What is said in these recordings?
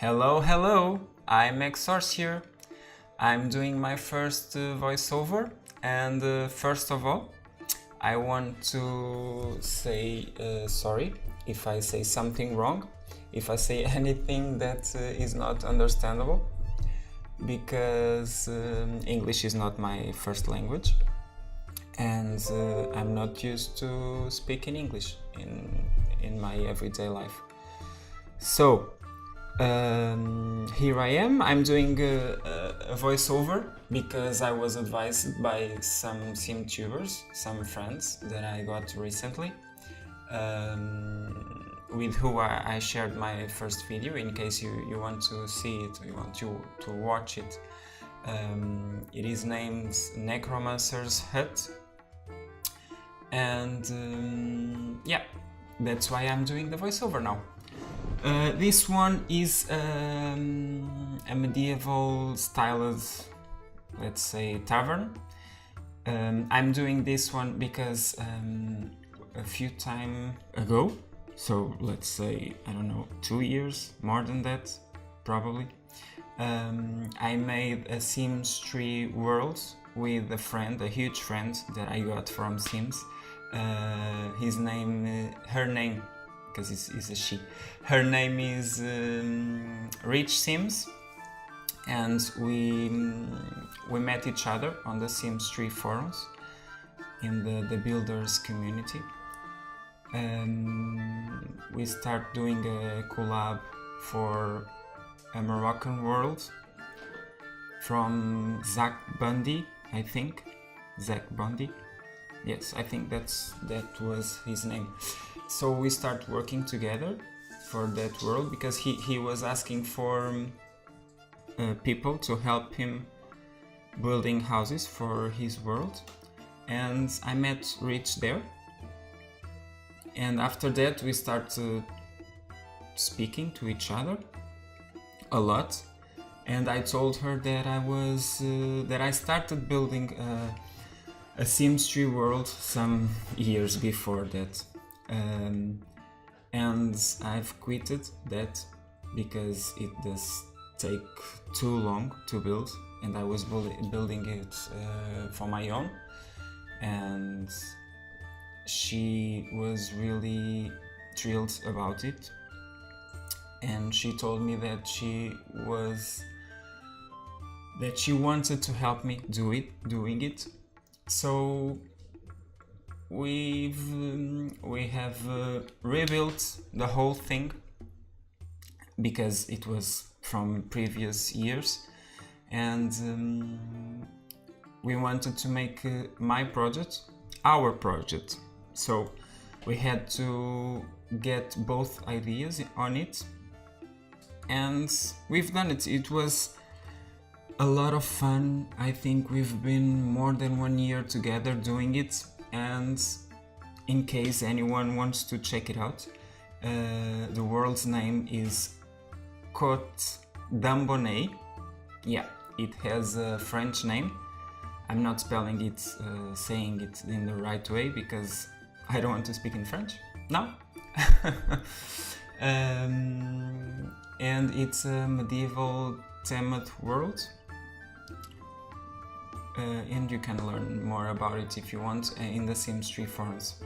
Hello, hello, I'm xSorcier. I'm doing my first voiceover, and first of all, I want to say sorry if I say something wrong, if I say anything that is not understandable, because English is not my first language, and I'm not used to speaking English in my everyday life. So, here I am. I'm doing a voiceover because I was advised by some sim tubers, some friends that I got recently, with who I shared my first video. In case you want to see it, you want to watch it. It is named Necromancer's Hut, and yeah, that's why I'm doing the voiceover now. This one is a medieval styled, let's say, tavern. I'm doing this one because a few time ago, so let's say, I don't know, 2 years, more than that, probably, I made a Sims 3 world with a friend, a huge friend that I got from Sims. Her name, because it's a she. Her name is ReachSims, and we met each other on the Sims 3 forums in the builders community. We start doing a collab for a Moroccan world from Zach Bundy, I think. Zach Bundy. Yes, I think that was his name. So we start working together for that world because he was asking for people to help him building houses for his world, and I met Rich there, and after that we start speaking to each other a lot, and I told her that I started building a Sims 3 world some years before that. And I've quitted that because it does take too long to build, and I was building it for my own, and she was really thrilled about it, and she told me that she wanted to help me doing it. So we have rebuilt the whole thing because it was from previous years, and we wanted to make our project. So we had to get both ideas on it, and we've done it. It was a lot of fun. I think we've been more than 1 year together doing it, and in case anyone wants to check it out, the world's name is Côtes. Yeah, it has a French name. I'm not spelling it, saying it in the right way because I don't want to speak in French now. And it's a medieval themed world. And you can learn more about it if you want in the Sims 3 forums.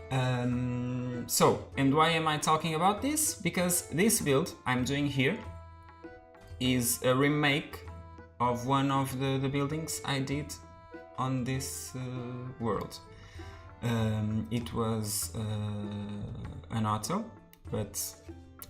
And why am I talking about this? Because this build I'm doing here is a remake of one of the buildings I did on this world. It was an auto, but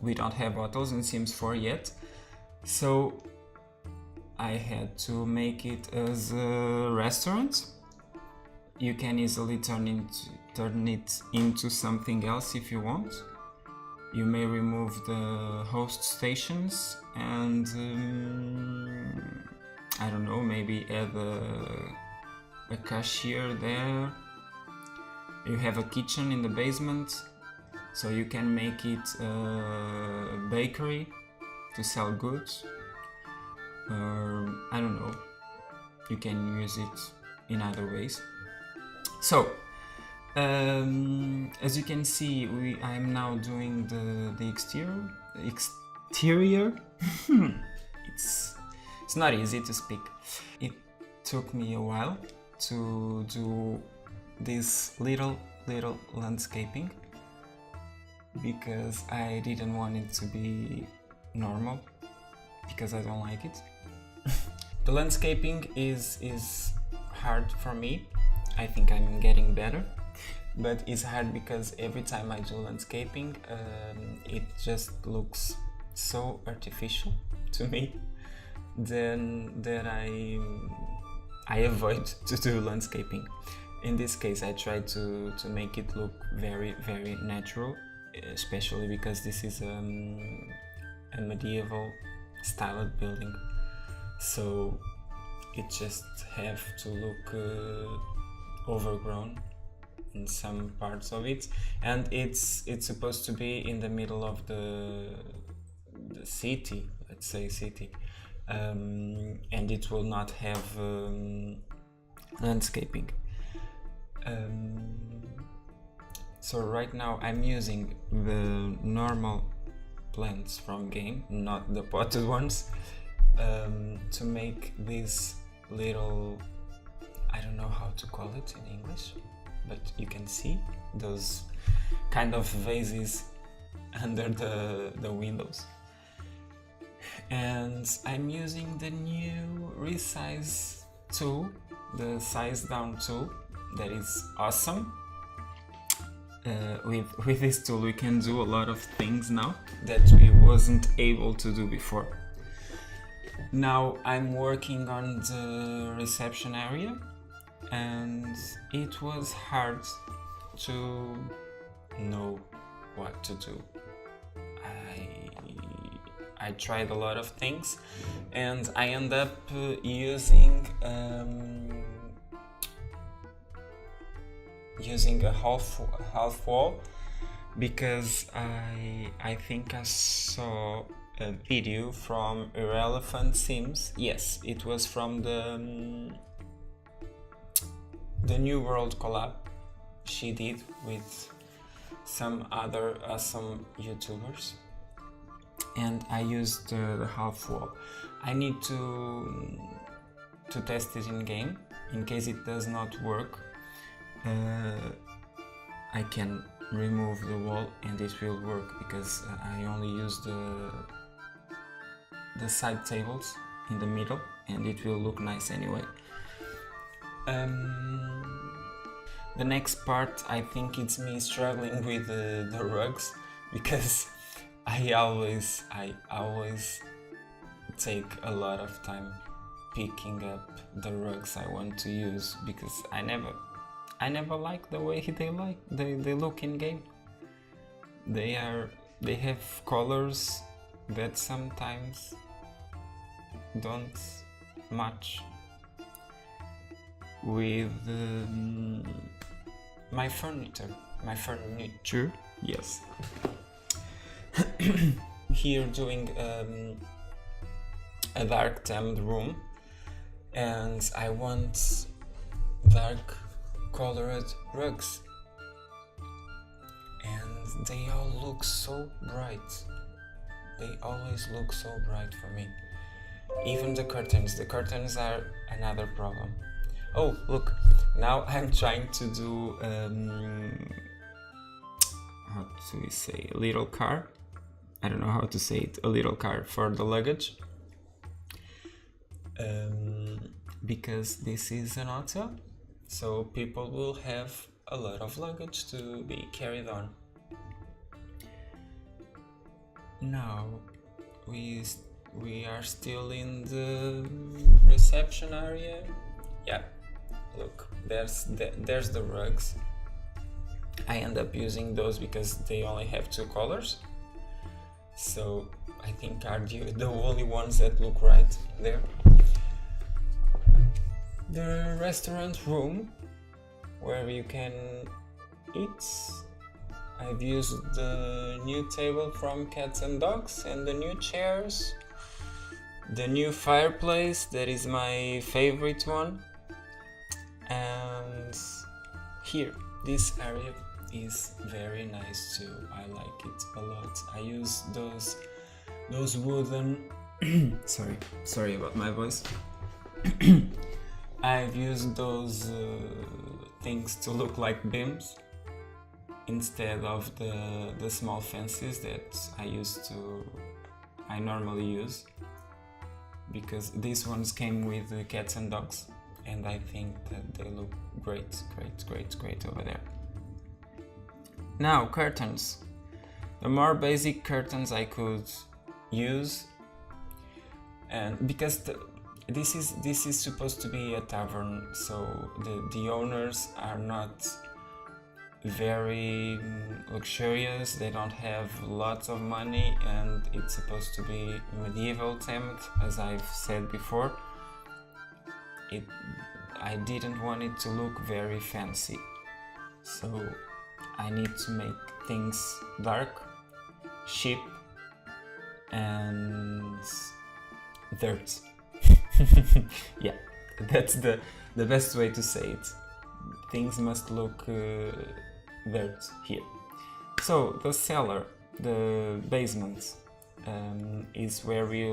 we don't have autos in Sims 4 yet, so I had to make it as a restaurant. You can easily turn it into something else if you want. You may remove the host stations and I don't know, maybe add a cashier there. You have a kitchen in the basement, so you can make it a bakery to sell goods. I don't know, you can use it in other ways. So, as you can see, I'm now doing the exterior, interior. It's not easy to speak. It took me a while to do this little landscaping because I didn't want it to be normal because I don't like it. The landscaping is hard for me. I think I'm getting better, but it's hard because every time I do landscaping, it just looks so artificial to me then that I avoid to do landscaping. In this case, I try to make it look very natural, especially because this is a medieval styled building, so it just have to look overgrown in some parts of it, and it's supposed to be in the middle of the city, let's say city, and it will not have landscaping. So right now I'm using the normal plants from game, not the potted ones, to make this little, I don't know how to call it in English, but you can see those kind of vases under the windows. And I'm using the new resize tool, the size down tool, that is awesome. With this tool we can do a lot of things now that we wasn't able to do before. Now I'm working on the reception area, and it was hard to know what to do. I tried a lot of things, and I end up using a half wall because I think I saw a video from Irrelevant Sims. Yes, it was from the New World collab she did with some other awesome YouTubers, and I used the half wall. I need to test it in game. In case it does not work, I can remove the wall and it will work, because I only use the side tables in the middle and it will look nice anyway. The next part, I think it's me struggling with the rugs, because I always take a lot of time picking up the rugs I want to use, because I never like the way they look in game. They have colors that sometimes don't match with my furniture. Yes. Here doing a dark themed room, and I want dark colored rugs, and they all look so bright. They always look so bright for me. Even the curtains are another problem. Oh, look, now I'm trying to do how do we say, a little car? I don't know how to say it, a little car for the luggage, because this is an hotel, so people will have a lot of luggage to be carried on. Now we are still in the reception area. Yeah, look, there's the rugs. I end up using those because they only have 2 colors, so I think are the only ones that look right there. The restaurant room where you can eat. I've used the new table from Cats and Dogs and the new chairs. The new fireplace, that is my favorite one. And here, this area is very nice too. I like it a lot. I use those those wooden sorry about my voice. I've used those things to look like beams instead of the small fences that I normally use, because these ones came with cats and dogs, and I think that they look great over there. Now, curtains. The more basic curtains I could use, and because this is supposed to be a tavern, so the owners are not very luxurious, they don't have lots of money, and it's supposed to be medieval themed, as I've said before. I didn't want it to look very fancy, so I need to make things dark, cheap, and dirt. Yeah, that's the best way to say it. Things must look dirt here. So the cellar, the basement, is where we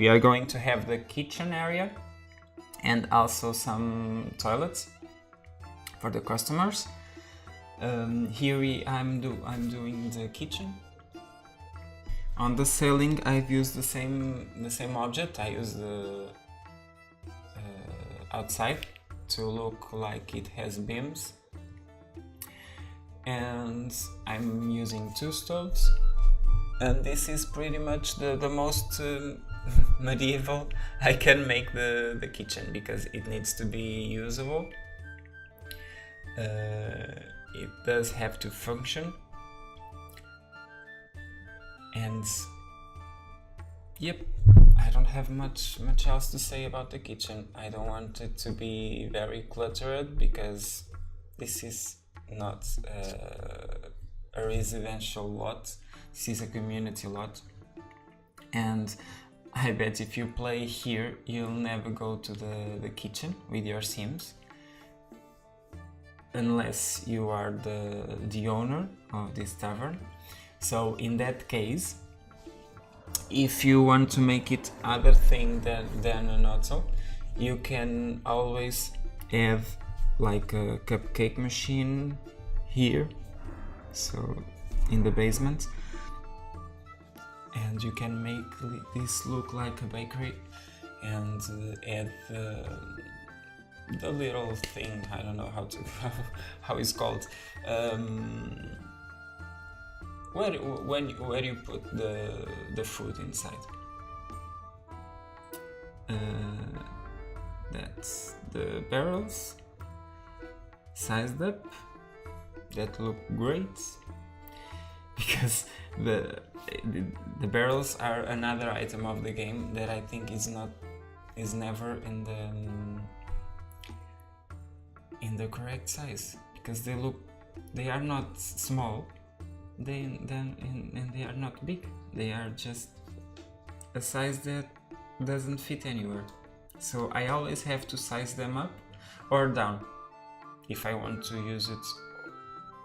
are going to have the kitchen area and also some toilets for the customers. Here I'm doing the kitchen. On the ceiling I've used the same object. I use the outside to look like it has beams, and I'm using 2 stoves, and this is pretty much the most medieval I can make the kitchen, because it needs to be usable. It does have to function, and yep, I don't have much else to say about the kitchen. I don't want it to be very cluttered, because this is not a residential lot, this is a community lot, and I bet if you play here you'll never go to the kitchen with your Sims, unless you are the owner of this tavern. So in that case, if you want to make it other thing than an auto, you can always have like a cupcake machine here, so in the basement, and you can make this look like a bakery, and add the little thing, I don't know how it's called, where you put the food inside. That's the barrels sized up that look great, because the barrels are another item of the game that I think is never in the correct size, because they are not small, and they are not big, they are just a size that doesn't fit anywhere. So I always have to size them up or down if I want to use it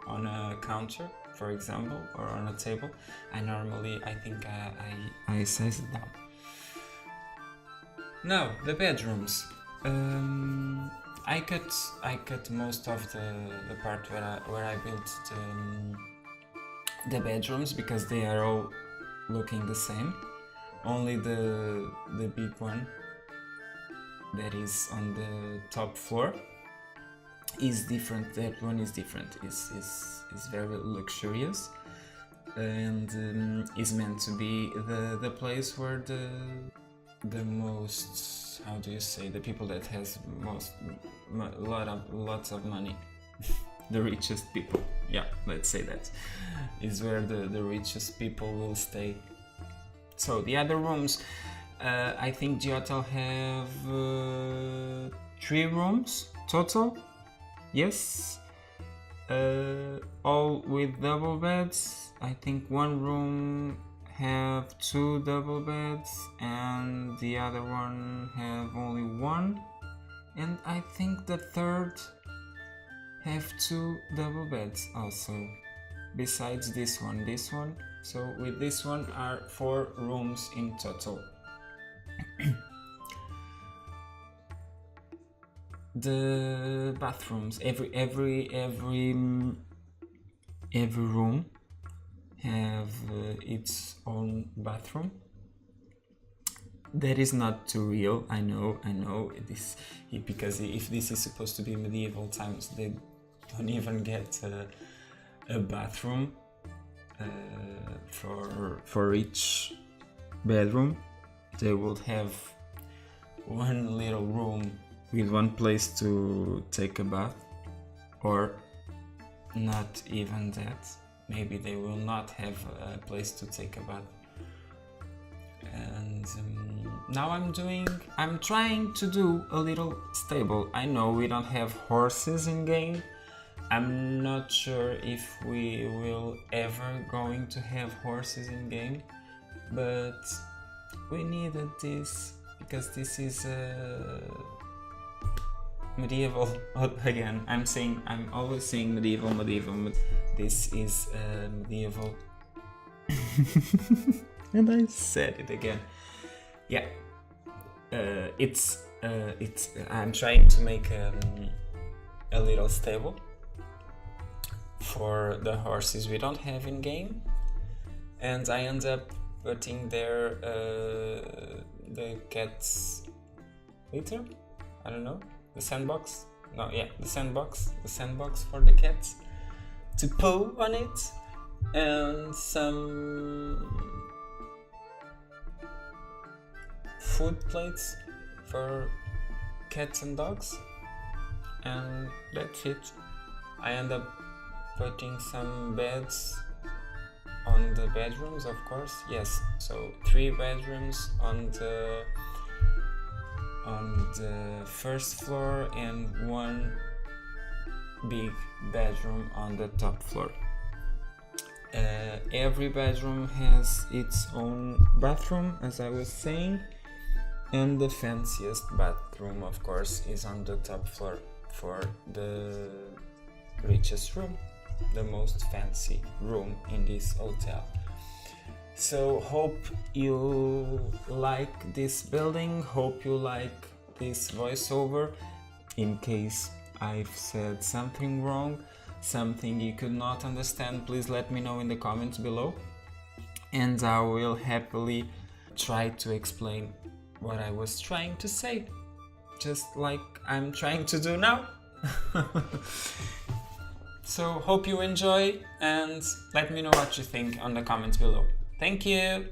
on a counter, for example, or on a table. I think I size it down. Now the bedrooms. I cut most of the part where I built the bedrooms, because they are all looking the same. Only the big one that is on the top floor is different. That one is different. Is very luxurious, and is meant to be the place where the most, how do you say, the people that has lots of money, the richest people, yeah, let's say that is where the richest people will stay. So the other rooms, I think the hotel have 3 rooms total, yes, all with double beds. I think one room have 2 double beds and the other one have only 1, and I think the third have 2 double beds also. besides this one. So with this one are 4 rooms in total. The bathrooms, every room have its own bathroom. That is not too real. I know this, because if this is supposed to be medieval times, they don't even get a bathroom for each bedroom. They would have one little room with one place to take a bath, or not even that. Maybe they will not have a place to take a bath. And now I'm trying to do a little stable. I know we don't have horses in game. I'm not sure if we will ever going to have horses in game, but we needed this because this is medieval. Again, I'm always saying medieval. This is medieval. And I said it again. Yeah, it's I'm trying to make a little stable for the horses we don't have in game, and I end up putting there the cat's litter. I don't know, the sandbox. No, yeah, the sandbox for the cats to poo on it, and some food plates for cats and dogs, and that's it. I end up putting some beds on the bedrooms, of course. Yes, so 3 bedrooms on the first floor and 1 big bedroom on the top floor. Every bedroom has its own bathroom, as I was saying, and the fanciest bathroom, of course, is on the top floor for the richest room, the most fancy room in this hotel. So hope you like this building, hope you like this voiceover. In case I've said something wrong, something you could not understand, please let me know in the comments below, and I will happily try to explain what I was trying to say, just like I'm trying to do now. So hope you enjoy, and let me know what you think on the comments below. Thank you!